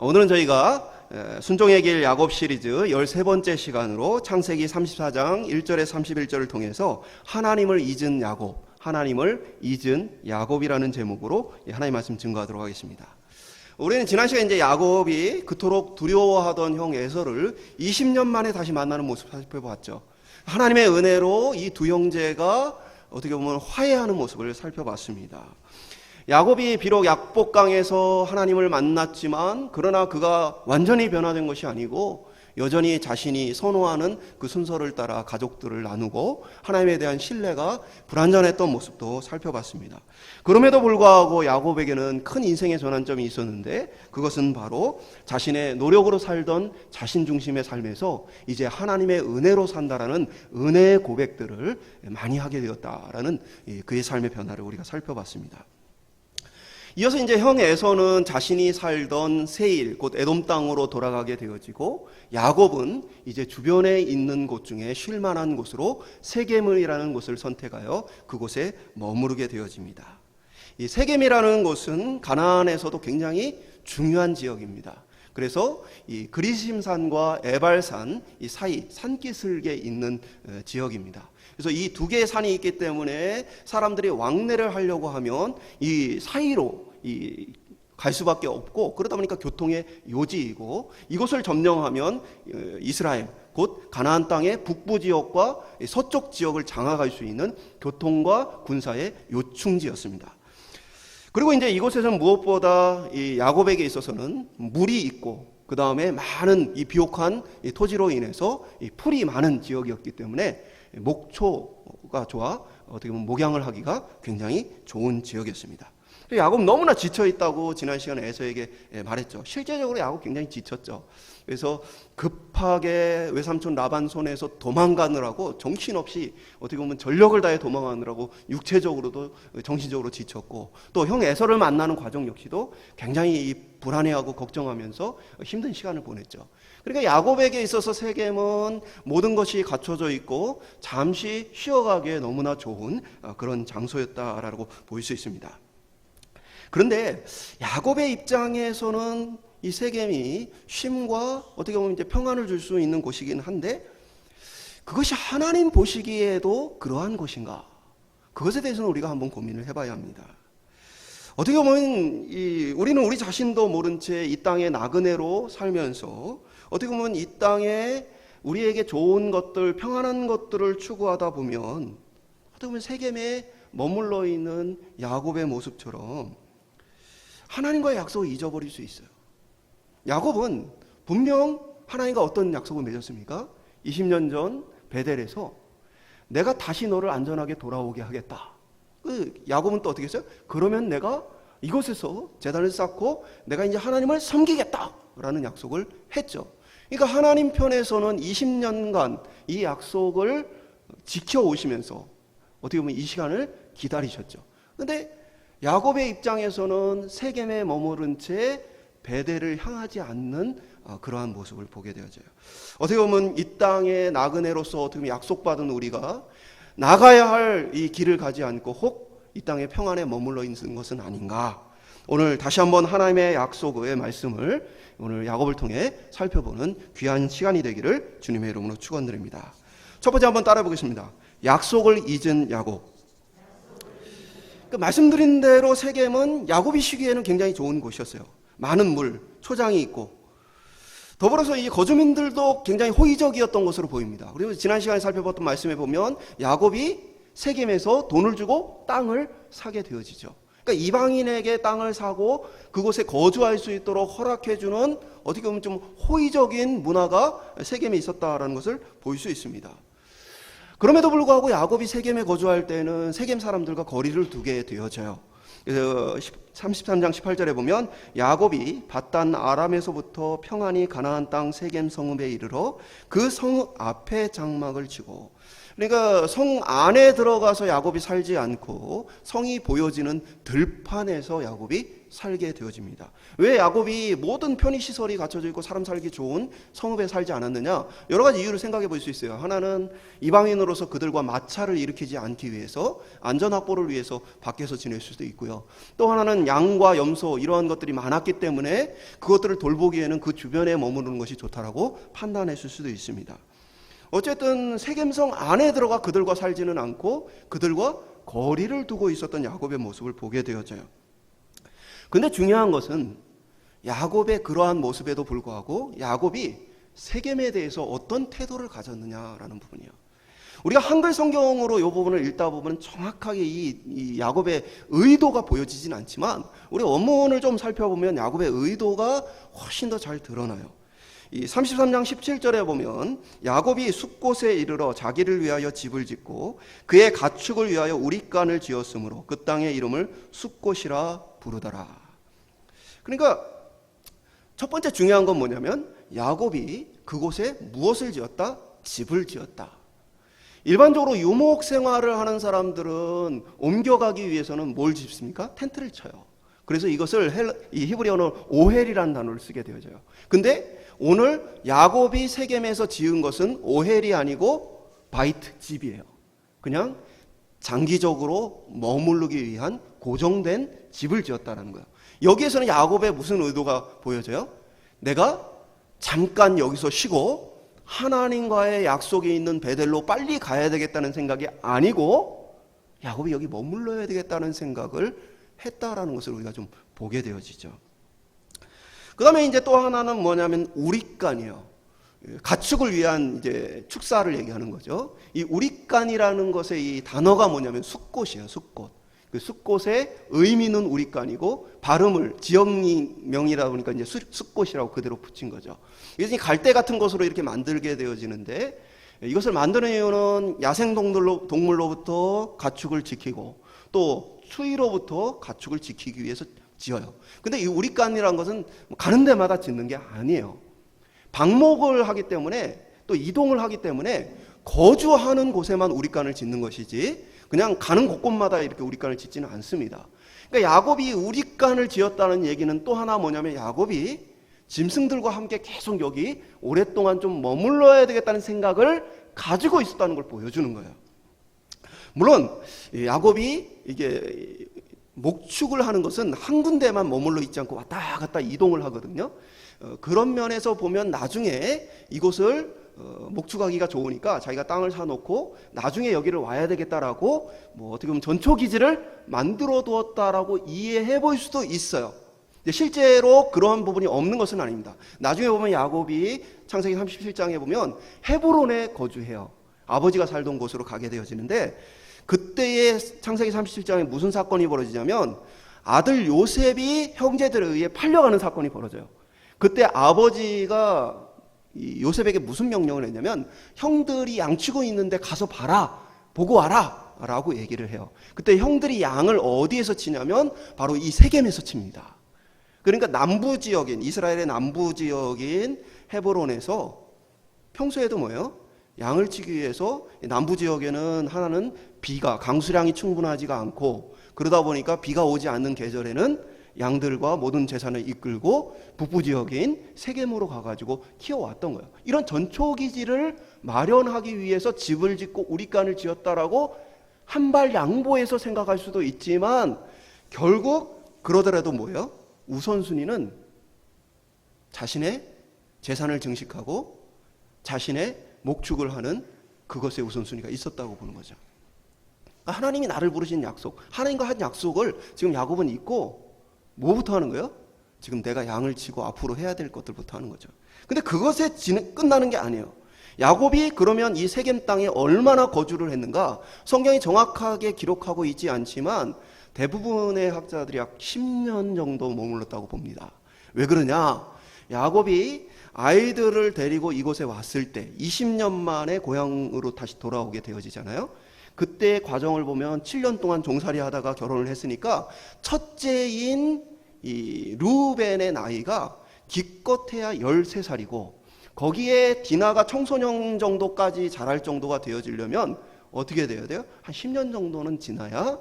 오늘은 저희가 순종의 길 야곱 시리즈 13번째 시간으로 창세기 34장 1절에 31절을 통해서 하나님을 잊은 야곱, 하나님을 잊은 야곱이라는 제목으로 하나님의 말씀 증거하도록 하겠습니다. 우리는 지난 시간에 이제 야곱이 그토록 두려워하던 형 에서를 20년 만에 다시 만나는 모습 살펴보았죠. 하나님의 은혜로 이 두 형제가 어떻게 보면 화해하는 모습을 살펴봤습니다. 야곱이 비록 약복강에서 하나님을 만났지만 그러나 그가 완전히 변화된 것이 아니고 여전히 자신이 선호하는 그 순서를 따라 가족들을 나누고 하나님에 대한 신뢰가 불완전했던 모습도 살펴봤습니다. 그럼에도 불구하고 야곱에게는 큰 인생의 전환점이 있었는데 그것은 바로 자신의 노력으로 살던 자신 중심의 삶에서 이제 하나님의 은혜로 산다라는 은혜의 고백들을 많이 하게 되었다라는 그의 삶의 변화를 우리가 살펴봤습니다. 이어서 이제 형 에서는 자신이 살던 세일, 곧 에돔 땅으로 돌아가게 되어지고 야곱은 이제 주변에 있는 곳 중에 쉴 만한 곳으로 세겜이라는 곳을 선택하여 그곳에 머무르게 되어집니다. 이 세겜이라는 곳은 가나안에서도 굉장히 중요한 지역입니다. 그래서 이 그리심산과 에발산 이 사이 산기슭에 있는 지역입니다. 그래서 이 두 개의 산이 있기 때문에 사람들이 왕래를 하려고 하면 이 사이로 갈 수밖에 없고 그러다 보니까 교통의 요지이고 이곳을 점령하면 이스라엘 곧 가나안 땅의 북부 지역과 서쪽 지역을 장악할 수 있는 교통과 군사의 요충지였습니다. 그리고 이제 이곳에서는 무엇보다 이 야곱에게 있어서는 물이 있고 그 다음에 많은 이 비옥한 이 토지로 인해서 이 풀이 많은 지역이었기 때문에 목초가 좋아 어떻게 보면 목양을 하기가 굉장히 좋은 지역이었습니다. 야곱 너무나 지쳐있다고 지난 시간에 에서에게 말했죠. 실제적으로 야곱 굉장히 지쳤죠. 그래서 급하게 외삼촌 라반 손에서 도망가느라고 정신없이 어떻게 보면 전력을 다해 도망가느라고 육체적으로도 정신적으로 지쳤고 또 형 에서를 만나는 과정 역시도 굉장히 불안해하고 걱정하면서 힘든 시간을 보냈죠. 그러니까 야곱에게 있어서 세겜은 모든 것이 갖춰져 있고 잠시 쉬어가기에 너무나 좋은 그런 장소였다라고 볼 수 있습니다. 그런데 야곱의 입장에서는 이 세겜이 쉼과 어떻게 보면 이제 평안을 줄 수 있는 곳이긴 한데 그것이 하나님 보시기에도 그러한 것인가? 그것에 대해서는 우리가 한번 고민을 해봐야 합니다. 어떻게 보면 우리는 우리 자신도 모른 채 이 땅의 나그네로 살면서 어떻게 보면 이 땅에 우리에게 좋은 것들, 평안한 것들을 추구하다 보면 어떻게 보면 세겜에 머물러 있는 야곱의 모습처럼 하나님과의 약속을 잊어버릴 수 있어요. 야곱은 분명 하나님과 어떤 약속을 맺었습니까? 20년 전 베델에서 내가 다시 너를 안전하게 돌아오게 하겠다. 야곱은 또 어떻게 했어요? 그러면 내가 이곳에서 제단을 쌓고 내가 이제 하나님을 섬기겠다라는 약속을 했죠. 그러니까 하나님 편에서는 20년간 이 약속을 지켜오시면서 어떻게 보면 이 시간을 기다리셨죠. 그런데 야곱의 입장에서는 세겜에 머무른 채 베델을 향하지 않는 그러한 모습을 보게 되어져요. 어떻게 보면 이 땅의 나그네로서 어떻게 보면 약속받은 우리가 나가야 할 이 길을 가지 않고 혹 이 땅의 평안에 머물러 있는 것은 아닌가. 오늘 다시 한번 하나님의 약속의 말씀을 오늘 야곱을 통해 살펴보는 귀한 시간이 되기를 주님의 이름으로 축원드립니다. 첫 번째 한번 따라해 보겠습니다. 약속을 잊은 야곱. 말씀드린 대로 세겜은 야곱이 쉬기에는 굉장히 좋은 곳이었어요. 많은 물, 초장이 있고 더불어서 이 거주민들도 굉장히 호의적이었던 것으로 보입니다. 그리고 지난 시간에 살펴봤던 말씀에 보면 야곱이 세겜에서 돈을 주고 땅을 사게 되어지죠. 그러니까 이방인에게 땅을 사고 그곳에 거주할 수 있도록 허락해주는 어떻게 보면 좀 호의적인 문화가 세겜에 있었다라는 것을 볼 수 있습니다. 그럼에도 불구하고 야곱이 세겜에 거주할 때는 세겜 사람들과 거리를 두게 되어져요. 그래서 33장 18절에 보면 야곱이 밧단 아람에서부터 평안히 가나안 땅 세겜 성읍에 이르러 그 성 앞에 장막을 치고, 그러니까 성 안에 들어가서 야곱이 살지 않고 성이 보여지는 들판에서 야곱이 살게 되어집니다. 왜 야곱이 모든 편의시설이 갖춰져 있고 사람 살기 좋은 성읍에 살지 않았느냐? 여러 가지 이유를 생각해 볼 수 있어요. 하나는 이방인으로서 그들과 마찰을 일으키지 않기 위해서, 안전 확보를 위해서 밖에서 지낼 수도 있고요. 또 하나는 양과 염소 이러한 것들이 많았기 때문에 그것들을 돌보기에는 그 주변에 머무르는 것이 좋다라고 판단했을 수도 있습니다. 어쨌든 세겜성 안에 들어가 그들과 살지는 않고 그들과 거리를 두고 있었던 야곱의 모습을 보게 되어져요. 근데 중요한 것은 야곱의 그러한 모습에도 불구하고 야곱이 세겜에 대해서 어떤 태도를 가졌느냐라는 부분이에요. 우리가 한글 성경으로 이 부분을 읽다 보면 정확하게 이 야곱의 의도가 보여지진 않지만 우리 원문을 좀 살펴보면 야곱의 의도가 훨씬 더 잘 드러나요. 이 33장 17절에 보면 야곱이 숫곳에 이르러 자기를 위하여 집을 짓고 그의 가축을 위하여 우릿간을 지었으므로 그 땅의 이름을 숫곳이라 부르더라. 그러니까 첫 번째 중요한 건 뭐냐면 야곱이 그곳에 무엇을 지었다? 집을 지었다. 일반적으로 유목 생활을 하는 사람들은 옮겨가기 위해서는 뭘 짓습니까? 텐트를 쳐요. 그래서 이것을 이 히브리어는 오헬이라는 단어를 쓰게 되어져요. 근데 오늘 야곱이 세겜에서 지은 것은 오헬이 아니고 바이트, 집이에요. 그냥 장기적으로 머무르기 위한 고정된 집을 지었다는 거예요. 여기에서는 야곱의 무슨 의도가 보여져요? 내가 잠깐 여기서 쉬고 하나님과의 약속이 있는 베델로 빨리 가야 되겠다는 생각이 아니고 야곱이 여기 머물러야 되겠다는 생각을 했다라는 것을 우리가 좀 보게 되어지죠. 그 다음에 이제 또 하나는 뭐냐면 우릿간이에요. 가축을 위한 이제 축사를 얘기하는 거죠. 이 우릿간이라는 것의 이 단어가 뭐냐면 숫곳이에요. 숫곳. 그 숫곳의 의미는 우릿간이고 발음을 지역명이라 보니까 이제 숫곳이라고 그대로 붙인 거죠. 이것이 갈대 같은 것으로 이렇게 만들게 되어지는데 이것을 만드는 이유는 야생동물로부터 가축을 지키고 또 추위로부터 가축을 지키기 위해서 지어요. 근데 이 우릿간이라는 것은 가는 데마다 짓는 게 아니에요. 방목을 하기 때문에 또 이동을 하기 때문에 거주하는 곳에만 우릿간을 짓는 것이지 그냥 가는 곳곳마다 이렇게 우릿간을 짓지는 않습니다. 그러니까 야곱이 우릿간을 지었다는 얘기는 또 하나 뭐냐면 야곱이 짐승들과 함께 계속 여기 오랫동안 좀 머물러야 되겠다는 생각을 가지고 있었다는 걸 보여주는 거예요. 물론 야곱이 이게 목축을 하는 것은 한 군데만 머물러 있지 않고 왔다 갔다 이동을 하거든요. 그런 면에서 보면 나중에 이곳을 목축하기가 좋으니까 자기가 땅을 사놓고 나중에 여기를 와야 되겠다라고 뭐 어떻게 보면 전초기지를 만들어 두었다라고 이해해 볼 수도 있어요. 근데 실제로 그런 부분이 없는 것은 아닙니다. 나중에 보면 야곱이 창세기 37장에 보면 헤브론에 거주해요. 아버지가 살던 곳으로 가게 되어지는데 그때의 창세기 37장에 무슨 사건이 벌어지냐면 아들 요셉이 형제들에 의해 팔려가는 사건이 벌어져요. 그때 아버지가 요셉에게 무슨 명령을 했냐면 형들이 양치고 있는데 가서 봐라, 보고 와라 라고 얘기를 해요. 그때 형들이 양을 어디에서 치냐면 바로 이 세겜에서 칩니다. 그러니까 남부지역인 이스라엘의 남부지역인 헤브론에서 평소에도 뭐예요? 양을 치기 위해서 남부지역에는 하나는 비가 강수량이 충분하지가 않고 그러다 보니까 비가 오지 않는 계절에는 양들과 모든 재산을 이끌고 북부지역인 세겜으로 가가지고 키워왔던 거예요. 이런 전초기지를 마련하기 위해서 집을 짓고 우릿간을 지었다라고 한발 양보해서 생각할 수도 있지만 결국 그러더라도 뭐예요? 우선순위는 자신의 재산을 증식하고 자신의 목축을 하는 그것의 우선순위가 있었다고 보는 거죠. 하나님이 나를 부르신 약속, 하나님과 한 약속을 지금 야곱은 잊고 뭐부터 하는 거예요? 지금 내가 양을 치고 앞으로 해야 될 것들부터 하는 거죠. 근데 그것에 끝나는 게 아니에요. 야곱이 그러면 이 세겜 땅에 얼마나 거주를 했는가? 성경이 정확하게 기록하고 있지 않지만 대부분의 학자들이 약 10년 정도 머물렀다고 봅니다. 왜 그러냐? 야곱이 아이들을 데리고 이곳에 왔을 때 20년 만에 고향으로 다시 돌아오게 되어지잖아요. 그때의 과정을 보면 7년 동안 종살이 하다가 결혼을 했으니까 첫째인 이 루벤의 나이가 기껏해야 13살이고 거기에 디나가 청소년 정도까지 자랄 정도가 되어지려면 어떻게 돼야 돼요? 한 10년 정도는 지나야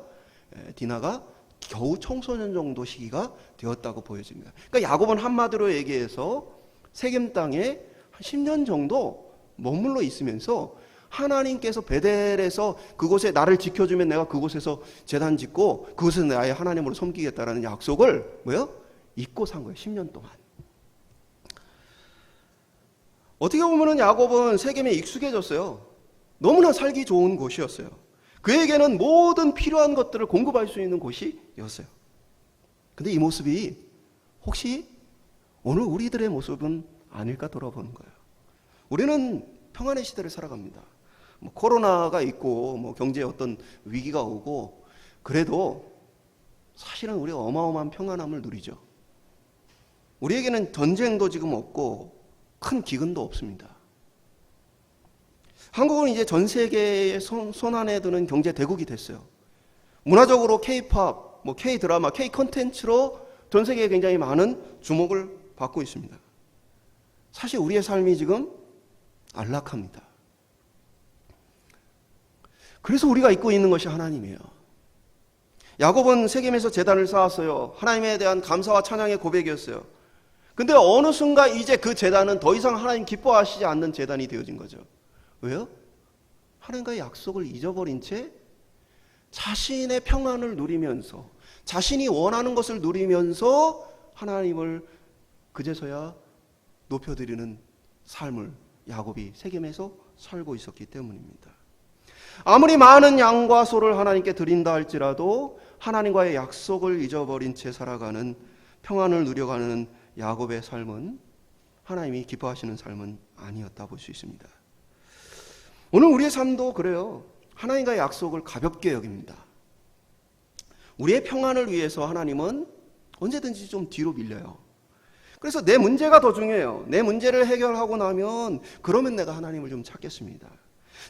디나가 겨우 청소년 정도 시기가 되었다고 보여집니다. 그러니까 야곱은 한마디로 얘기해서 세겜 땅에 한 10년 정도 머물러 있으면서 하나님께서 베델에서 그곳에 나를 지켜주면 내가 그곳에서 제단 짓고 그곳에서 나의 하나님으로 섬기겠다라는 약속을 잊고 산 거예요. 10년 동안. 어떻게 보면 야곱은 세겜에 익숙해졌어요. 너무나 살기 좋은 곳이었어요. 그에게는 모든 필요한 것들을 공급할 수 있는 곳이었어요. 근데 이 모습이 혹시 오늘 우리들의 모습은 아닐까 돌아보는 거예요. 우리는 평안의 시대를 살아갑니다. 코로나가 있고 경제에 어떤 위기가 오고 그래도 사실은 우리가 어마어마한 평안함을 누리죠. 우리에게는 전쟁도 지금 없고 큰 기근도 없습니다. 한국은 이제 전 세계의 손안에 드는 경제 대국이 됐어요. 문화적으로 K-팝, K-드라마, K-컨텐츠로 전 세계에 굉장히 많은 주목을 받고 있습니다. 사실 우리의 삶이 지금 안락합니다. 그래서 우리가 잊고 있는 것이 하나님이에요. 야곱은 세겜에서 제단을 쌓았어요. 하나님에 대한 감사와 찬양의 고백이었어요. 근데 어느 순간 이제 그 제단은 더 이상 하나님 기뻐하시지 않는 제단이 되어진 거죠. 왜요? 하나님과의 약속을 잊어버린 채 자신의 평안을 누리면서 자신이 원하는 것을 누리면서 하나님을 그제서야 높여드리는 삶을 야곱이 세겜에서 살고 있었기 때문입니다. 아무리 많은 양과 소를 하나님께 드린다 할지라도 하나님과의 약속을 잊어버린 채 살아가는 평안을 누려가는 야곱의 삶은 하나님이 기뻐하시는 삶은 아니었다 볼 수 있습니다. 오늘 우리의 삶도 그래요. 하나님과의 약속을 가볍게 여깁니다. 우리의 평안을 위해서 하나님은 언제든지 좀 뒤로 밀려요. 그래서 내 문제가 더 중요해요. 내 문제를 해결하고 나면 그러면 내가 하나님을 좀 찾겠습니다.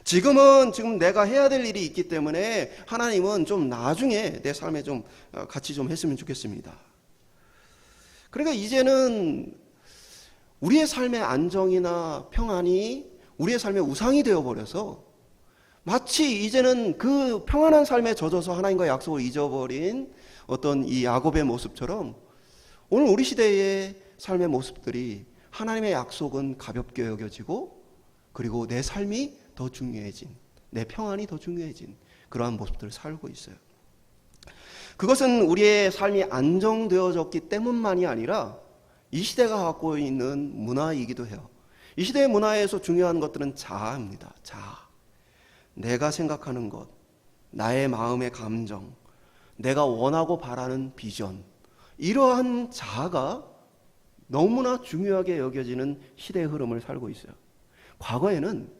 지금 내가 해야 될 일이 있기 때문에 하나님은 좀 나중에 내 삶에 좀 같이 좀 했으면 좋겠습니다. 그러니까 이제는 우리의 삶의 안정이나 평안이 우리의 삶의 우상이 되어버려서 마치 이제는 그 평안한 삶에 젖어서 하나님과의 약속을 잊어버린 어떤 이 야곱의 모습처럼 오늘 우리 시대의 삶의 모습들이 하나님의 약속은 가볍게 여겨지고 그리고 내 삶이 더 중요해진, 내 평안이 더 중요해진 그러한 모습들을 살고 있어요. 그것은 우리의 삶이 안정되어졌기 때문만이 아니라 이 시대가 갖고 있는 문화이기도 해요. 이 시대의 문화에서 중요한 것들은 자아입니다. 자아. 내가 생각하는 것, 나의 마음의 감정, 내가 원하고 바라는 비전, 이러한 자아가 너무나 중요하게 여겨지는 시대의 흐름을 살고 있어요. 과거에는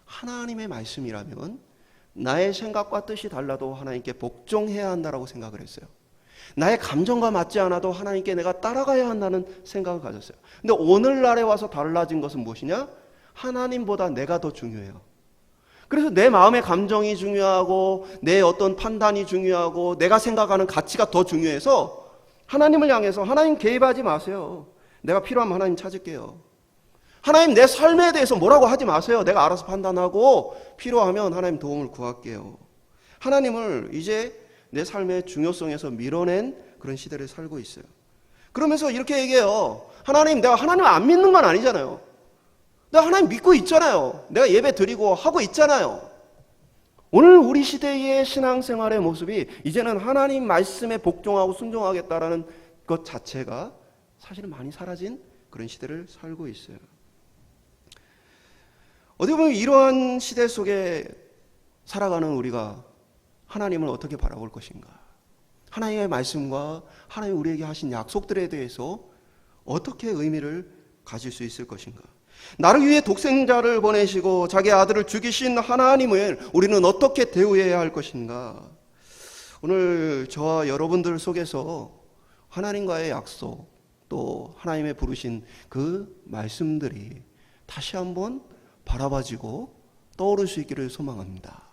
하나님의 말씀이라면 나의 생각과 뜻이 달라도 하나님께 복종해야 한다라고 생각을 했어요. 나의 감정과 맞지 않아도 하나님께 내가 따라가야 한다는 생각을 가졌어요. 근데 오늘날에 와서 달라진 것은 무엇이냐? 하나님보다 내가 더 중요해요. 그래서 내 마음의 감정이 중요하고 내 어떤 판단이 중요하고 내가 생각하는 가치가 더 중요해서 하나님을 향해서 하나님 개입하지 마세요. 내가 필요하면 하나님 찾을게요. 하나님 내 삶에 대해서 뭐라고 하지 마세요. 내가 알아서 판단하고 필요하면 하나님 도움을 구할게요. 하나님을 이제 내 삶의 중요성에서 밀어낸 그런 시대를 살고 있어요. 그러면서 이렇게 얘기해요. 하나님, 내가 하나님을 안 믿는 건 아니잖아요. 내가 하나님 믿고 있잖아요. 내가 예배 드리고 하고 있잖아요. 오늘 우리 시대의 신앙생활의 모습이 이제는 하나님 말씀에 복종하고 순종하겠다라는 것 자체가 사실은 많이 사라진 그런 시대를 살고 있어요. 어떻게 보면 이러한 시대 속에 살아가는 우리가 하나님을 어떻게 바라볼 것인가? 하나님의 말씀과 하나님 우리에게 하신 약속들에 대해서 어떻게 의미를 가질 수 있을 것인가? 나를 위해 독생자를 보내시고 자기 아들을 죽이신 하나님을 우리는 어떻게 대우해야 할 것인가? 오늘 저와 여러분들 속에서 하나님과의 약속 또 하나님의 부르신 그 말씀들이 다시 한번 바라봐지고 떠오를 수 있기를 소망합니다.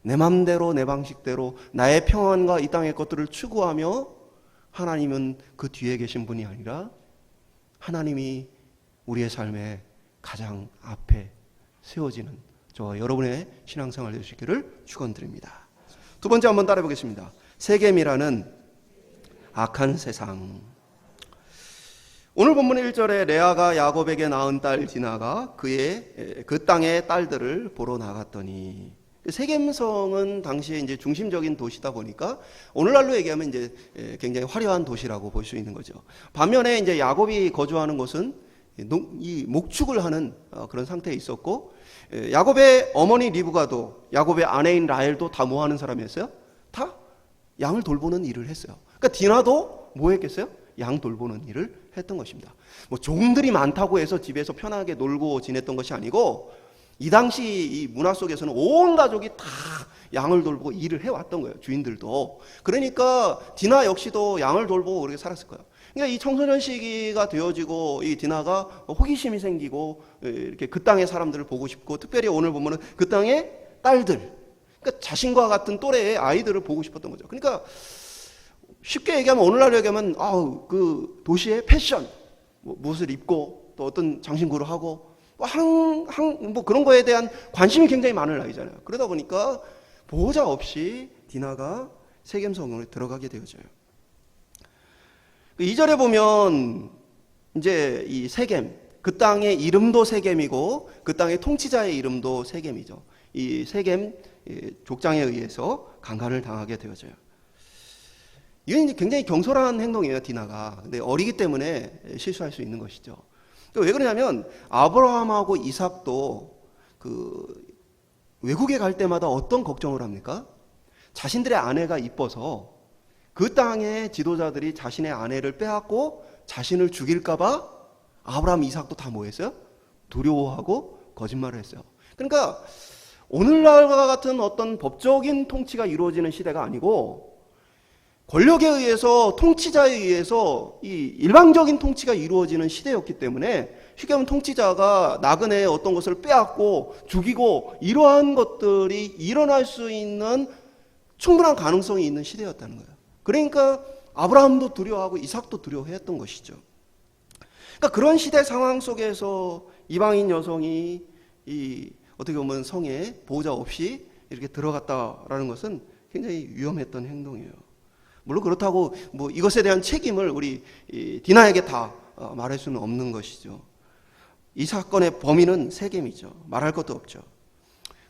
내 맘대로 내 방식대로 나의 평안과 이 땅의 것들을 추구하며 하나님은 그 뒤에 계신 분이 아니라 하나님이 우리의 삶의 가장 앞에 세워지는 저와 여러분의 신앙생활 되시기를 축원드립니다. 두 번째 한번 따라해 보겠습니다. 세겜이라는 악한 세상. 오늘 본문의 1절에 레아가 야곱에게 낳은 딸 디나가 그 땅의 딸들을 보러 나갔더니, 세겜성은 당시에 이제 중심적인 도시다 보니까 오늘날로 얘기하면 이제 굉장히 화려한 도시라고 볼 수 있는 거죠. 반면에 이제 야곱이 거주하는 곳은 이 목축을 하는 그런 상태에 있었고, 야곱의 어머니 리브가도 야곱의 아내인 라헬도 다 뭐 하는 사람이었어요? 다 양을 돌보는 일을 했어요. 그러니까 디나도 뭐 했겠어요? 양 돌보는 일을 했던 것입니다. 뭐 종들이 많다고 해서 집에서 편하게 놀고 지냈던 것이 아니고, 이 당시 이 문화 속에서는 온 가족이 다 양을 돌보고 일을 해왔던 거예요. 주인들도. 그러니까 디나 역시도 양을 돌보고 그렇게 살았을 거예요. 그러니까 이 청소년 시기가 되어지고 이 디나가 호기심이 생기고 이렇게 그 땅의 사람들을 보고 싶고, 특별히 오늘 보면은 그 땅의 딸들, 그러니까 자신과 같은 또래의 아이들을 보고 싶었던 거죠. 그러니까 쉽게 얘기하면, 오늘날 얘기하면 그 도시의 패션, 무엇을 입고 또 어떤 장신구를 하고 뭐 그런 거에 대한 관심이 굉장히 많은 나이잖아요. 그러다 보니까 보호자 없이 디나가 세겜성으로 들어가게 되어져요. 2절에 보면 이제 이 세겜, 그 땅의 이름도 세겜이고 그 땅의 통치자의 이름도 세겜이죠. 이 세겜 족장에 의해서 강간을 당하게 되어져요. 이건 굉장히 경솔한 행동이에요, 디나가. 근데 어리기 때문에 실수할 수 있는 것이죠. 왜 그러냐면, 아브라함하고 이삭도 그 외국에 갈 때마다 어떤 걱정을 합니까? 자신들의 아내가 이뻐서 그 땅의 지도자들이 자신의 아내를 빼앗고 자신을 죽일까봐 아브라함, 이삭도 다 뭐 했어요? 두려워하고 거짓말을 했어요. 그러니까 오늘날과 같은 어떤 법적인 통치가 이루어지는 시대가 아니고, 권력에 의해서, 통치자에 의해서 이 일방적인 통치가 이루어지는 시대였기 때문에, 쉽게 하면 통치자가 나그네의 어떤 것을 빼앗고 죽이고 이러한 것들이 일어날 수 있는 충분한 가능성이 있는 시대였다는 거예요. 그러니까 아브라함도 두려워하고 이삭도 두려워했던 것이죠. 그러니까 그런 시대 상황 속에서 이방인 여성이 어떻게 보면 성에 보호자 없이 이렇게 들어갔다라는 것은 굉장히 위험했던 행동이에요. 물론 그렇다고 뭐 이것에 대한 책임을 우리 디나에게 다 말할 수는 없는 것이죠. 이 사건의 범인은 세겜이죠. 말할 것도 없죠.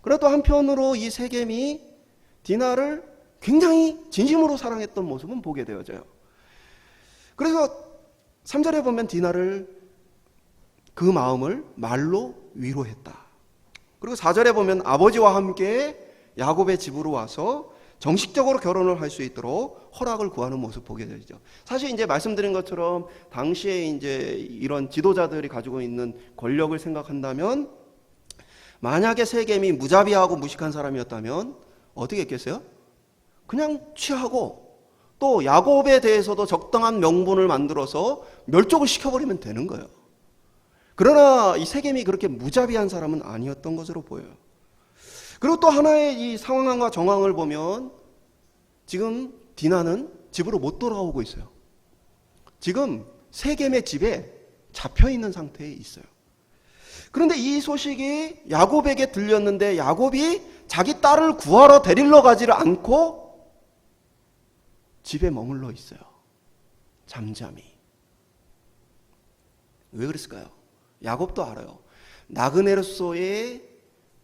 그래도 한편으로 이 세겜이 디나를 굉장히 진심으로 사랑했던 모습은 보게 되어져요. 그래서 3절에 보면 디나를 그 마음을 말로 위로했다. 그리고 4절에 보면 아버지와 함께 야곱의 집으로 와서 정식적으로 결혼을 할 수 있도록 허락을 구하는 모습 보게 되죠. 사실 이제 말씀드린 것처럼 당시에 이제 이런 지도자들이 가지고 있는 권력을 생각한다면, 만약에 세겜이 무자비하고 무식한 사람이었다면 어떻게 했겠어요? 그냥 취하고 또 야곱에 대해서도 적당한 명분을 만들어서 멸족을 시켜버리면 되는 거예요. 그러나 이 세겜이 그렇게 무자비한 사람은 아니었던 것으로 보여요. 그리고 또 하나의 이 상황과 정황을 보면, 지금 디나는 집으로 못 돌아오고 있어요. 지금 세겜의 집에 잡혀 있는 상태에 있어요. 그런데 이 소식이 야곱에게 들렸는데, 야곱이 자기 딸을 구하러 데리러 가지를 않고 집에 머물러 있어요. 잠잠히. 왜 그랬을까요? 야곱도 알아요. 나그네로서의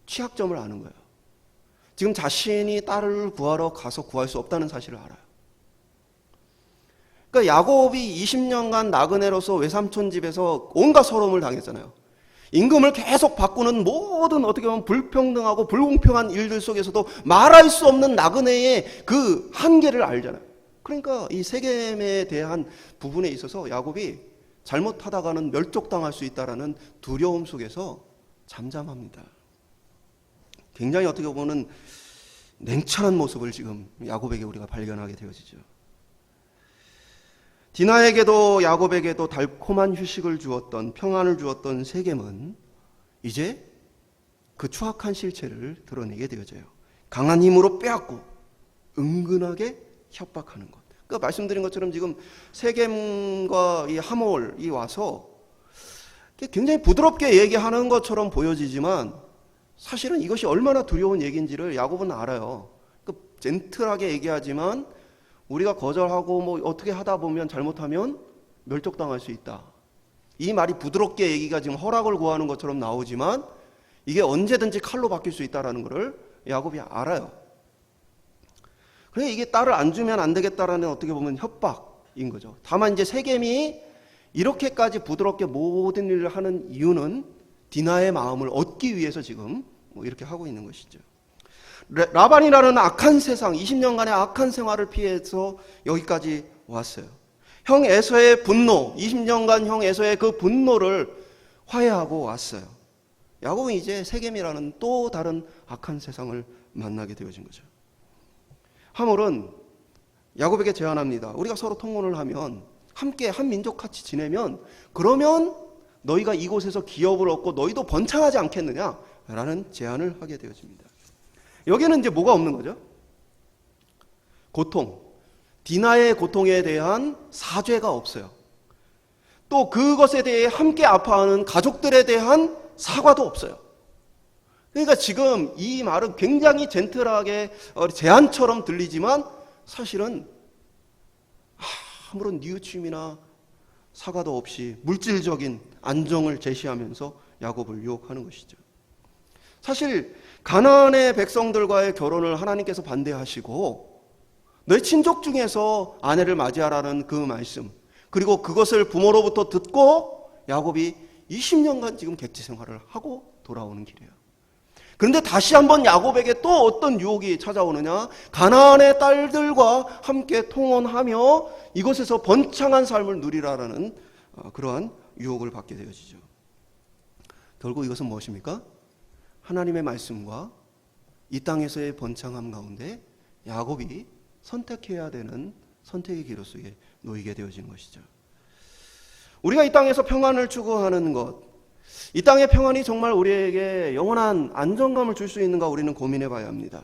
취약점을 아는 거예요. 지금 자신이 딸을 구하러 가서 구할 수 없다는 사실을 알아요. 그러니까 야곱이 20년간 나그네로서 외삼촌 집에서 온갖 서러움을 당했잖아요. 임금을 계속 바꾸는 모든 어떻게 보면 불평등하고 불공평한 일들 속에서도 말할 수 없는 나그네의 그 한계를 알잖아요. 그러니까 이 세겜에 대한 부분에 있어서 야곱이 잘못하다가는 멸족당할 수 있다라는 두려움 속에서 잠잠합니다. 굉장히 어떻게 보면 냉철한 모습을 지금 야곱에게 우리가 발견하게 되어지죠. 디나에게도 야곱에게도 달콤한 휴식을 주었던, 평안을 주었던 세겜은 이제 그 추악한 실체를 드러내게 되어져요. 강한 힘으로 빼앗고 은근하게 협박하는 것. 그러니까 말씀드린 것처럼 지금 세겜과 이 하몰이 와서 굉장히 부드럽게 얘기하는 것처럼 보여지지만, 사실은 이것이 얼마나 두려운 얘기인지를 야곱은 알아요. 젠틀하게 얘기하지만 우리가 거절하고 뭐 어떻게 하다 보면 잘못하면 멸족당할 수 있다. 이 말이 부드럽게 얘기가 지금 허락을 구하는 것처럼 나오지만 이게 언제든지 칼로 바뀔 수 있다는 것을 야곱이 알아요. 그래 이게 딸을 안 주면 안 되겠다라는 어떻게 보면 협박인 거죠. 다만 이제 세겜이 이렇게까지 부드럽게 모든 일을 하는 이유는 디나의 마음을 얻기 위해서 지금 뭐 이렇게 하고 있는 것이죠. 라반이라는 악한 세상, 20년간의 악한 생활을 피해서 여기까지 왔어요. 형 에서의 분노, 20년간 형 에서의 그 분노를 화해하고 왔어요. 야곱은 이제 세겜이라는 또 다른 악한 세상을 만나게 되어진 거죠. 하물은 야곱에게 제안합니다. 우리가 서로 통혼을 하면 함께 한 민족 같이 지내면 그러면 너희가 이곳에서 기업을 얻고 너희도 번창하지 않겠느냐라는 제안을 하게 되어집니다. 여기는 이제 뭐가 없는 거죠? 고통, 디나의 고통에 대한 사죄가 없어요. 또 그것에 대해 함께 아파하는 가족들에 대한 사과도 없어요. 그러니까 지금 이 말은 굉장히 젠틀하게 제안처럼 들리지만 사실은 아무런 뉘우침이나 사과도 없이 물질적인 안정을 제시하면서 야곱을 유혹하는 것이죠. 사실 가나안의 백성들과의 결혼을 하나님께서 반대하시고 너희 친족 중에서 아내를 맞이하라는 그 말씀, 그리고 그것을 부모로부터 듣고 야곱이 20년간 지금 객지 생활을 하고 돌아오는 길이에요. 그런데 다시 한번 야곱에게 또 어떤 유혹이 찾아오느냐? 가나안의 딸들과 함께 통혼하며 이곳에서 번창한 삶을 누리라라는 그러한 유혹을 받게 되어지죠. 결국 이것은 무엇입니까? 하나님의 말씀과 이 땅에서의 번창함 가운데 야곱이 선택해야 되는 선택의 기로 속에 놓이게 되어지는 것이죠. 우리가 이 땅에서 평안을 추구하는 것, 이 땅의 평안이 정말 우리에게 영원한 안정감을 줄 수 있는가 우리는 고민해 봐야 합니다.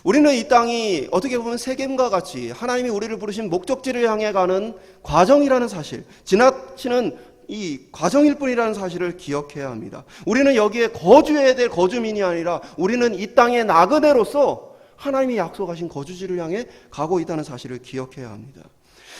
우리는 이 땅이 어떻게 보면 세겜과 같이 하나님이 우리를 부르신 목적지를 향해 가는 과정이라는 사실, 지나치는 이 과정일 뿐이라는 사실을 기억해야 합니다. 우리는 여기에 거주해야 될 거주민이 아니라 우리는 이 땅의 나그네로서 하나님이 약속하신 거주지를 향해 가고 있다는 사실을 기억해야 합니다.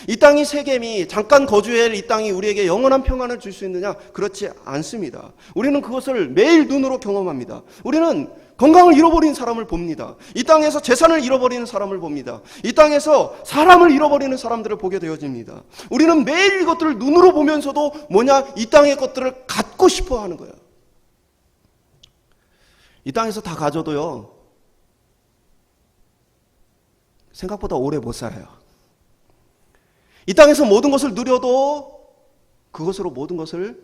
이 땅이 세겜이 잠깐 거주해야 할 이 땅이 우리에게 영원한 평안을 줄 수 있느냐? 그렇지 않습니다. 우리는 그것을 매일 눈으로 경험합니다. 우리는 건강을 잃어버린 사람을 봅니다. 이 땅에서 재산을 잃어버리는 사람을 봅니다. 이 땅에서 사람을 잃어버리는 사람들을 보게 되어집니다. 우리는 매일 이것들을 눈으로 보면서도 뭐냐? 이 땅의 것들을 갖고 싶어 하는 거예요. 이 땅에서 다 가져도요, 생각보다 오래 못 살아요. 이 땅에서 모든 것을 누려도 그것으로 모든 것을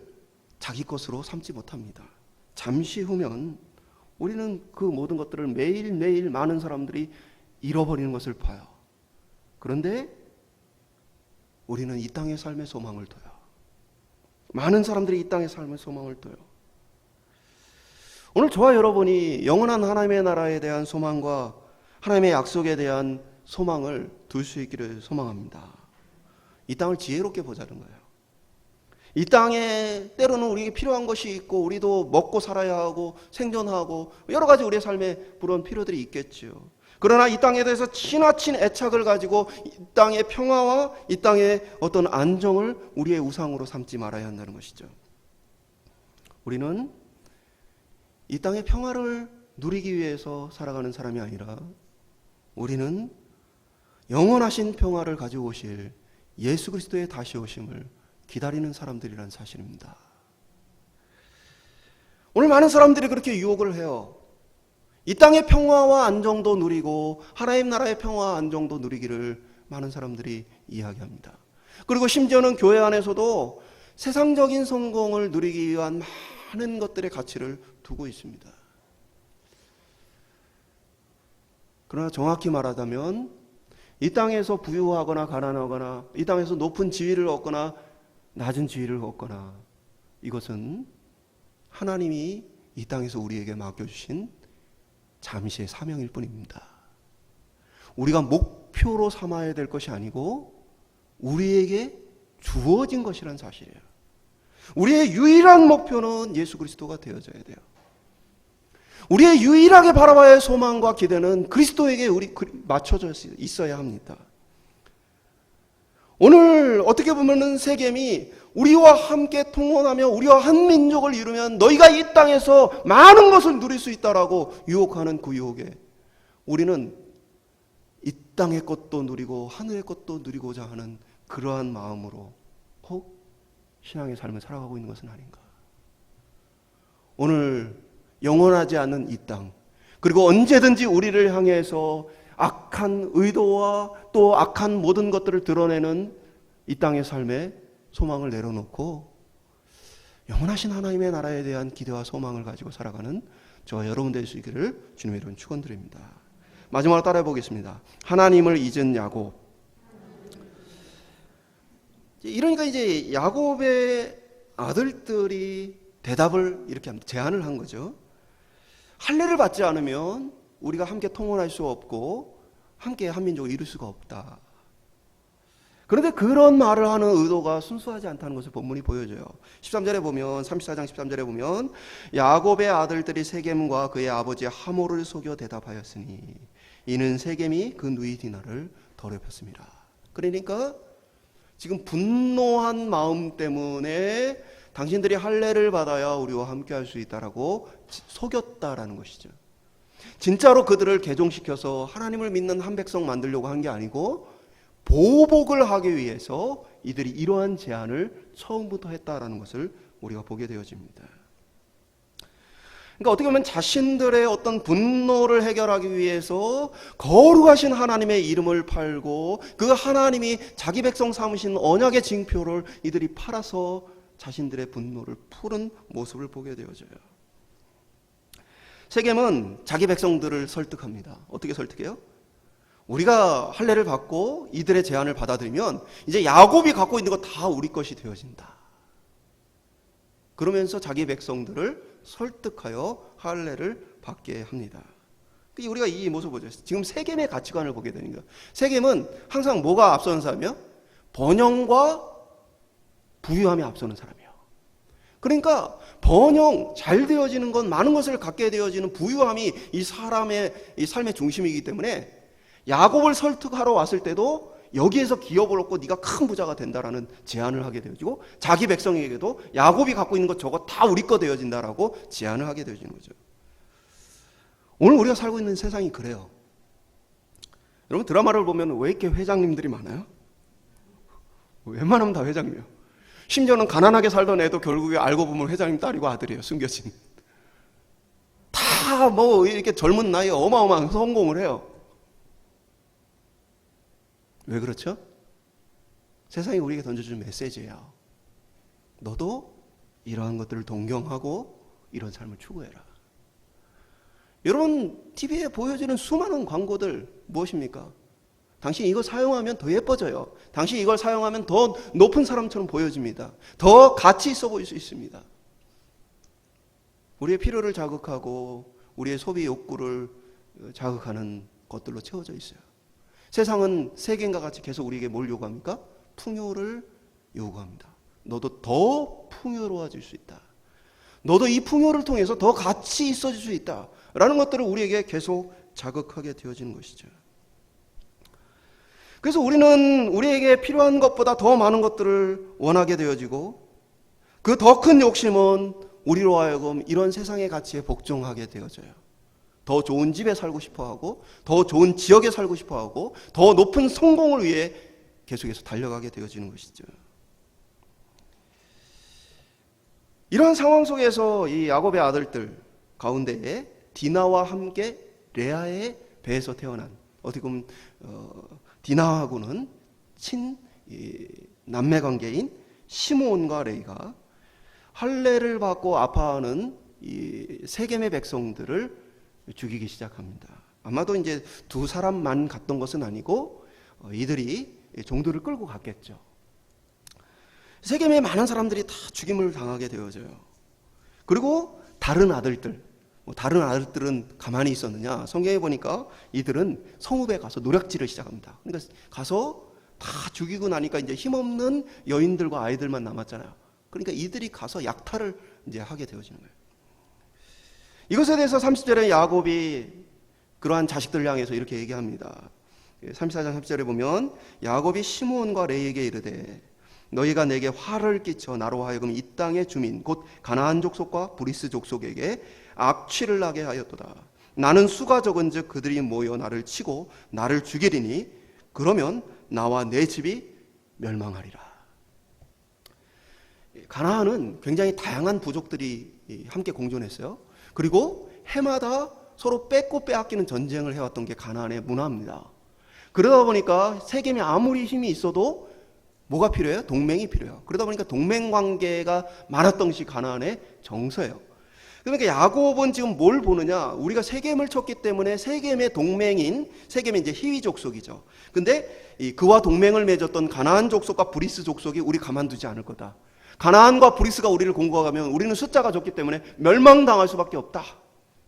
자기 것으로 삼지 못합니다. 잠시 후면 우리는 그 모든 것들을 매일매일 많은 사람들이 잃어버리는 것을 봐요. 그런데 우리는 이 땅의 삶의 소망을 둬요. 많은 사람들이 이 땅의 삶의 소망을 둬요. 오늘 저와 여러분이 영원한 하나님의 나라에 대한 소망과 하나님의 약속에 대한 소망을 둘 수 있기를 소망합니다. 이 땅을 지혜롭게 보자는 거예요. 이 땅에 때로는 우리에게 필요한 것이 있고 우리도 먹고 살아야 하고 생존하고 여러 가지 우리의 삶에 그런 필요들이 있겠죠. 그러나 이 땅에 대해서 지나친 애착을 가지고 이 땅의 평화와 이 땅의 어떤 안정을 우리의 우상으로 삼지 말아야 한다는 것이죠. 우리는 이 땅의 평화를 누리기 위해서 살아가는 사람이 아니라 우리는 영원하신 평화를 가지고 오실 예수 그리스도의 다시 오심을 기다리는 사람들이라는 사실입니다. 오늘 많은 사람들이 그렇게 유혹을 해요. 이 땅의 평화와 안정도 누리고 하나님 나라의 평화와 안정도 누리기를 많은 사람들이 이야기합니다. 그리고 심지어는 교회 안에서도 세상적인 성공을 누리기 위한 많은 것들의 가치를 두고 있습니다. 그러나 정확히 말하자면 이 땅에서 부유하거나 가난하거나 이 땅에서 높은 지위를 얻거나 낮은 지위를 얻거나 이것은 하나님이 이 땅에서 우리에게 맡겨주신 잠시의 사명일 뿐입니다. 우리가 목표로 삼아야 될 것이 아니고 우리에게 주어진 것이란 사실이에요. 우리의 유일한 목표는 예수 그리스도가 되어져야 돼요. 우리의 유일하게 바라봐야 할 소망과 기대는 그리스도에게 우리 맞춰져 있어야 합니다. 오늘 어떻게 보면은 세겜이 우리와 함께 통혼하며 우리와 한 민족을 이루면 너희가 이 땅에서 많은 것을 누릴 수 있다라고 유혹하는 그 유혹에 우리는 이 땅의 것도 누리고 하늘의 것도 누리고자 하는 그러한 마음으로 혹 신앙의 삶을 살아가고 있는 것은 아닌가. 오늘 영원하지 않는 이 땅, 그리고 언제든지 우리를 향해서 악한 의도와 또 악한 모든 것들을 드러내는 이 땅의 삶에 소망을 내려놓고 영원하신 하나님의 나라에 대한 기대와 소망을 가지고 살아가는 저와 여러분 될 수 있기를 주님의 이름 축원드립니다. 마지막으로 따라해 보겠습니다. 하나님을 잊은 야곱. 이러니까 이제 야곱의 아들들이 대답을 이렇게 합니다. 제안을 한 거죠. 할례를 받지 않으면 우리가 함께 통혼할 수 없고 함께 한 민족을 이룰 수가 없다. 그런데 그런 말을 하는 의도가 순수하지 않다는 것을 본문이 보여줘요. 13절에 보면 34장 13절에 보면 야곱의 아들들이 세겜과 그의 아버지 하모를 속여 대답하였으니 이는 세겜이 그 누이 디나를 더럽혔습니다. 그러니까 지금 분노한 마음 때문에 당신들이 할례를 받아야 우리와 함께 할 수 있다라고 속였다라는 것이죠. 진짜로 그들을 개종시켜서 하나님을 믿는 한 백성 만들려고 한 게 아니고 보복을 하기 위해서 이들이 이러한 제안을 처음부터 했다라는 것을 우리가 보게 되어집니다. 그러니까 어떻게 보면 자신들의 어떤 분노를 해결하기 위해서 거룩하신 하나님의 이름을 팔고 그 하나님이 자기 백성 삼으신 언약의 징표를 이들이 팔아서 자신들의 분노를 푸는 모습을 보게 되어져요. 세겜은 자기 백성들을 설득합니다. 어떻게 설득해요? 우리가 할례를 받고 이들의 제안을 받아들이면 이제 야곱이 갖고 있는 거 다 우리 것이 되어진다. 그러면서 자기 백성들을 설득하여 할례를 받게 합니다. 우리가 이 모습을 보죠. 지금 세겜의 가치관을 보게 되니까 세겜은 항상 뭐가 앞서는 사람이요? 번영과 부유함이 앞서는 사람이에요. 그러니까 번영, 잘 되어지는 건 많은 것을 갖게 되어지는 부유함이 이 사람의 이 삶의 중심이기 때문에 야곱을 설득하러 왔을 때도 여기에서 기업을 얻고 네가 큰 부자가 된다라는 제안을 하게 되어지고 자기 백성에게도 야곱이 갖고 있는 것 저거 다 우리 거 되어진다라고 제안을 하게 되어지는 거죠. 오늘 우리가 살고 있는 세상이 그래요. 여러분 드라마를 보면 왜 이렇게 회장님들이 많아요? 웬만하면 다 회장님이에요. 심지어는 가난하게 살던 애도 결국에 알고 보면 회장님 딸이고 아들이에요. 숨겨진. 다 뭐 이렇게 젊은 나이에 어마어마한 성공을 해요. 왜 그렇죠? 세상이 우리에게 던져주는 메시지예요. 너도 이러한 것들을 동경하고 이런 삶을 추구해라. 여러분 TV에 보여지는 수많은 광고들 무엇입니까? 당신 이거 사용하면 더 예뻐져요. 당신 이걸 사용하면 더 높은 사람처럼 보여집니다. 더 가치 있어 보일 수 있습니다. 우리의 필요를 자극하고 우리의 소비 욕구를 자극하는 것들로 채워져 있어요. 세상은 세겜과 같이 계속 우리에게 뭘 요구합니까? 풍요를 요구합니다. 너도 더 풍요로워질 수 있다. 너도 이 풍요를 통해서 더 가치 있어질 수 있다. 라는 것들을 우리에게 계속 자극하게 되어지는 것이죠. 그래서 우리는 우리에게 필요한 것보다 더 많은 것들을 원하게 되어지고 그 더 큰 욕심은 우리로 하여금 이런 세상의 가치에 복종하게 되어져요. 더 좋은 집에 살고 싶어하고 더 좋은 지역에 살고 싶어하고 더 높은 성공을 위해 계속해서 달려가게 되어지는 것이죠. 이런 상황 속에서 이 야곱의 아들들 가운데에 디나와 함께 레아의 배에서 태어난 어떻게 보면 디나하고는 남매 관계인 시므온과 레이가 할례를 받고 아파하는 이 세겜의 백성들을 죽이기 시작합니다. 아마도 이제 두 사람만 갔던 것은 아니고 이들이 종들을 끌고 갔겠죠. 세겜의 많은 사람들이 다 죽임을 당하게 되어져요. 그리고 다른 아들들은 가만히 있었느냐? 성경에 보니까 이들은 성읍에 가서 노략질을 시작합니다. 그러니까 가서 다 죽이고 나니까 이제 힘없는 여인들과 아이들만 남았잖아요. 그러니까 이들이 가서 약탈을 이제 하게 되어지는 거예요. 이것에 대해서 30절에 야곱이 그러한 자식들을 향해서 이렇게 얘기합니다. 34장 10절에 보면 야곱이 시므온과 레에게 이르되 너희가 내게 화를 끼쳐 나로 하여금 이 땅의 주민 곧 가나안 족속과 브리스 족속에게 악취를 나게 하였도다. 나는 수가 적은즉 그들이 모여 나를 치고 나를 죽이리니 그러면 나와 내 집이 멸망하리라. 가나안은 굉장히 다양한 부족들이 함께 공존했어요. 그리고 해마다 서로 뺏고 빼앗기는 전쟁을 해왔던 게 가나안의 문화입니다. 그러다 보니까 세겜이 아무리 힘이 있어도 뭐가 필요해요? 동맹이 필요해요. 그러다 보니까 동맹 관계가 많았던 것이 가나안의 정서예요. 그러니까 야곱은 지금 뭘 보느냐? 우리가 세겜을 쳤기 때문에 세겜의 동맹인 세겜이 이제 히위 족속이죠. 근데 그와 동맹을 맺었던 가나안 족속과 브리스 족속이 우리 가만두지 않을 거다. 가나안과 브리스가 우리를 공격하면 우리는 숫자가 적기 때문에 멸망당할 수밖에 없다.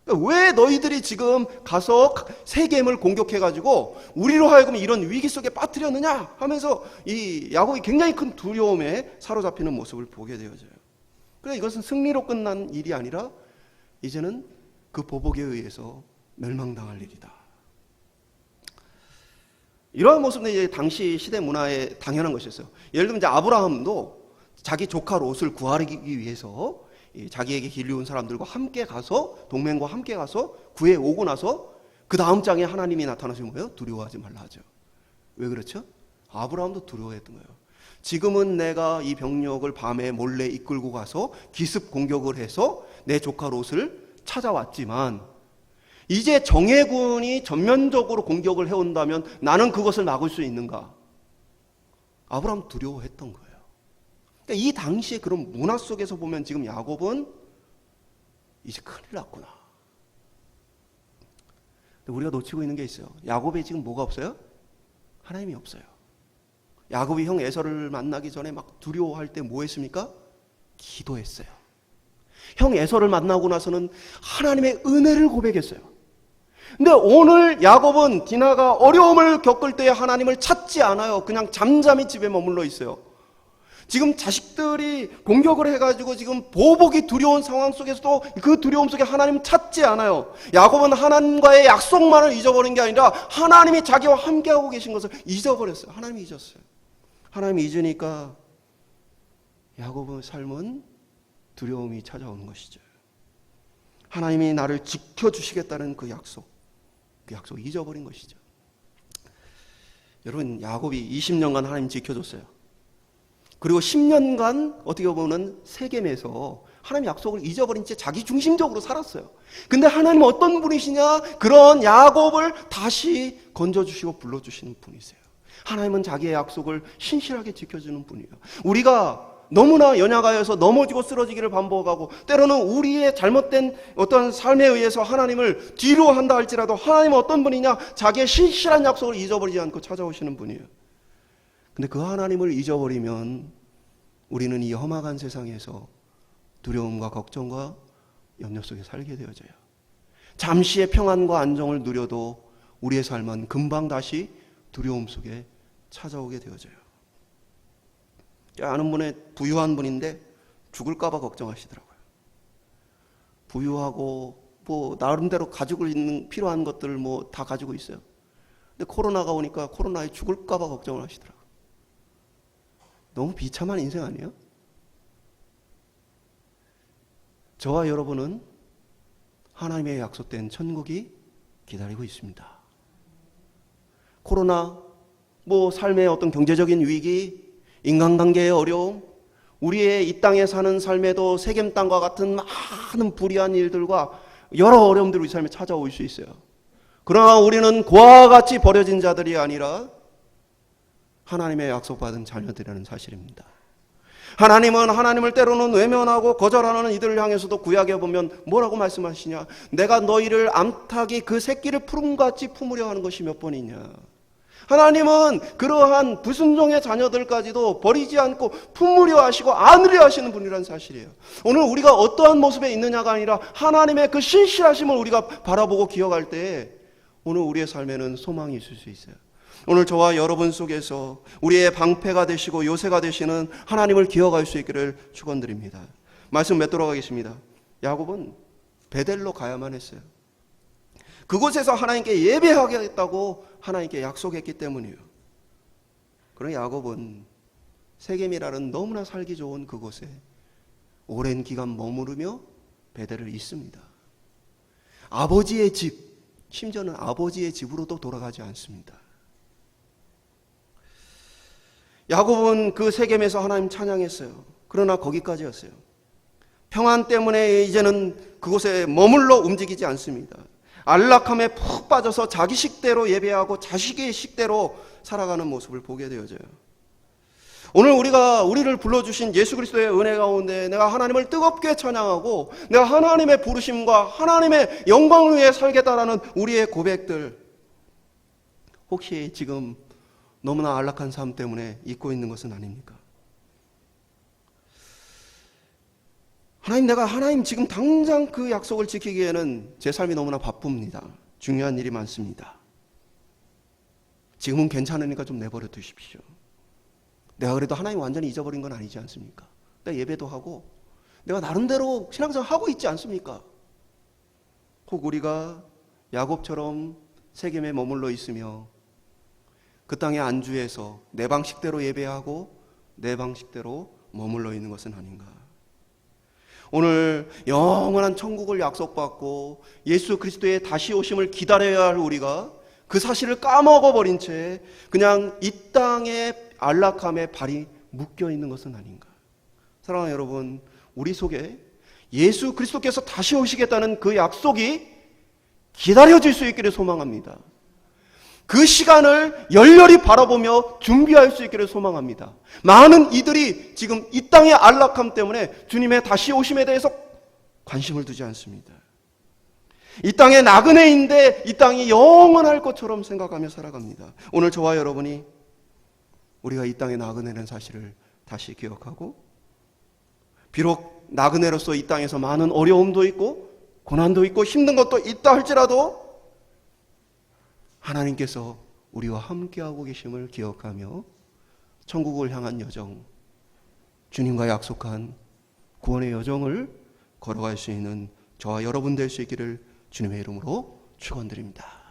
왜 너희들이 지금 가서 세겜을 공격해가지고 우리로 하여금 이런 위기 속에 빠뜨렸느냐 하면서 이 야곱이 굉장히 큰 두려움에 사로잡히는 모습을 보게 되어져요. 그래서 이것은 승리로 끝난 일이 아니라 이제는 그 보복에 의해서 멸망당할 일이다. 이러한 모습은 이제 당시 시대 문화에 당연한 것이었어요. 예를 들면 이제 아브라함도 자기 조카 롯을 구하기 위해서 자기에게 길리온 사람들과 함께 가서 동맹과 함께 가서 구해 오고 나서 그 다음 장에 하나님이 나타나서 뭐예요? 두려워하지 말라 하죠. 왜 그렇죠? 아브라함도 두려워했던 거예요. 지금은 내가 이 병력을 밤에 몰래 이끌고 가서 기습 공격을 해서 내 조카 롯을 찾아왔지만 이제 정예군이 전면적으로 공격을 해온다면 나는 그것을 막을 수 있는가? 아브라함 두려워했던 거예요. 그러니까 이 당시에 그런 문화 속에서 보면 지금 야곱은 이제 큰일 났구나. 근데 우리가 놓치고 있는 게 있어요. 야곱에 지금 뭐가 없어요? 하나님이 없어요. 야곱이 형 에서를 만나기 전에 막 두려워할 때 뭐 했습니까? 기도했어요. 형 에서를 만나고 나서는 하나님의 은혜를 고백했어요. 근데 오늘 야곱은 디나가 어려움을 겪을 때 하나님을 찾지 않아요. 그냥 잠잠히 집에 머물러 있어요. 지금 자식들이 공격을 해가지고 지금 보복이 두려운 상황 속에서도 그 두려움 속에 하나님 찾지 않아요. 야곱은 하나님과의 약속만을 잊어버린 게 아니라 하나님이 자기와 함께하고 계신 것을 잊어버렸어요. 하나님이 잊었어요. 하나님이 잊으니까 야곱의 삶은 두려움이 찾아오는 것이죠. 하나님이 나를 지켜주시겠다는 그 약속 잊어버린 것이죠. 여러분, 야곱이 20년간 하나님 지켜줬어요. 그리고 10년간 어떻게 보면 세겜에서 하나님 약속을 잊어버린 채 자기 중심적으로 살았어요. 근데 하나님은 어떤 분이시냐? 그런 야곱을 다시 건져주시고 불러주시는 분이세요. 하나님은 자기의 약속을 신실하게 지켜주는 분이에요. 우리가 너무나 연약하여서 넘어지고 쓰러지기를 반복하고 때로는 우리의 잘못된 어떤 삶에 의해서 하나님을 뒤로 한다 할지라도 하나님은 어떤 분이냐? 자기의 신실한 약속을 잊어버리지 않고 찾아오시는 분이에요. 근데 그 하나님을 잊어버리면 우리는 이 험악한 세상에서 두려움과 걱정과 염려 속에 살게 되어져요. 잠시의 평안과 안정을 누려도 우리의 삶은 금방 다시 두려움 속에 찾아오게 되어져요. 아는 분의 부유한 분인데 죽을까 봐 걱정하시더라고요. 부유하고 뭐 나름대로 가지고 있는 필요한 것들을 뭐 다 가지고 있어요. 근데 코로나가 오니까 코로나에 죽을까 봐 걱정을 하시더라고요. 너무 비참한 인생 아니에요? 저와 여러분은 하나님의 약속된 천국이 기다리고 있습니다. 코로나, 뭐 삶의 어떤 경제적인 위기, 인간관계의 어려움, 우리의 이 땅에 사는 삶에도 세겜 땅과 같은 많은 불의한 일들과 여러 어려움들이 우리 삶에 찾아올 수 있어요. 그러나 우리는 고아와 같이 버려진 자들이 아니라 하나님의 약속받은 자녀들이라는 사실입니다. 하나님은 하나님을 때로는 외면하고 거절하는 이들을 향해서도 구약에 보면 뭐라고 말씀하시냐? 내가 너희를 암탉이 그 새끼를 푸름같이 품으려 하는 것이 몇 번이냐? 하나님은 그러한 불순종의 자녀들까지도 버리지 않고 품으려 하시고 안으려 하시는 분이라는 사실이에요. 오늘 우리가 어떠한 모습에 있느냐가 아니라 하나님의 그 신실하심을 우리가 바라보고 기억할 때 오늘 우리의 삶에는 소망이 있을 수 있어요. 오늘 저와 여러분 속에서 우리의 방패가 되시고 요새가 되시는 하나님을 기억할 수 있기를 축원드립니다. 말씀 맺도록 하겠습니다. 야곱은 베델로 가야만 했어요. 그곳에서 하나님께 예배하겠다고 하나님께 약속했기 때문이에요. 그러나 야곱은 세겜이라는 너무나 살기 좋은 그곳에 오랜 기간 머무르며 베델을 잇습니다. 아버지의 집, 심지어는 아버지의 집으로도 돌아가지 않습니다. 야곱은 그 세겜에서 하나님 찬양했어요. 그러나 거기까지였어요. 평안 때문에 이제는 그곳에 머물러 움직이지 않습니다. 안락함에 푹 빠져서 자기 식대로 예배하고 자식의 식대로 살아가는 모습을 보게 되어져요. 오늘 우리를 불러주신 예수 그리스도의 은혜 가운데 내가 하나님을 뜨겁게 찬양하고 내가 하나님의 부르심과 하나님의 영광을 위해 살겠다라는 우리의 고백들, 혹시 지금 너무나 안락한 삶 때문에 잊고 있는 것은 아닙니까? 하나님 지금 당장 그 약속을 지키기에는 제 삶이 너무나 바쁩니다. 중요한 일이 많습니다. 지금은 괜찮으니까 좀 내버려 두십시오. 내가 그래도 하나님 완전히 잊어버린 건 아니지 않습니까? 내가 예배도 하고 내가 나름대로 신앙생활 하고 있지 않습니까? 혹 우리가 야곱처럼 세겜에 머물러 있으며 그 땅의 안주에서 내 방식대로 예배하고 내 방식대로 머물러 있는 것은 아닌가? 오늘 영원한 천국을 약속받고 예수 그리스도의 다시 오심을 기다려야 할 우리가 그 사실을 까먹어버린 채 그냥 이 땅의 안락함에 발이 묶여 있는 것은 아닌가? 사랑하는 여러분, 우리 속에 예수 그리스도께서 다시 오시겠다는 그 약속이 기다려질 수 있기를 소망합니다. 그 시간을 열렬히 바라보며 준비할 수 있기를 소망합니다. 많은 이들이 지금 이 땅의 안락함 때문에 주님의 다시 오심에 대해서 관심을 두지 않습니다. 이 땅의 나그네인데 이 땅이 영원할 것처럼 생각하며 살아갑니다. 오늘 저와 여러분이 우리가 이 땅의 나그네라는 사실을 다시 기억하고, 비록 나그네로서 이 땅에서 많은 어려움도 있고 고난도 있고 힘든 것도 있다 할지라도 하나님께서 우리와 함께하고 계심을 기억하며 천국을 향한 여정, 주님과 약속한 구원의 여정을 걸어갈 수 있는 저와 여러분 될 수 있기를 주님의 이름으로 축원드립니다.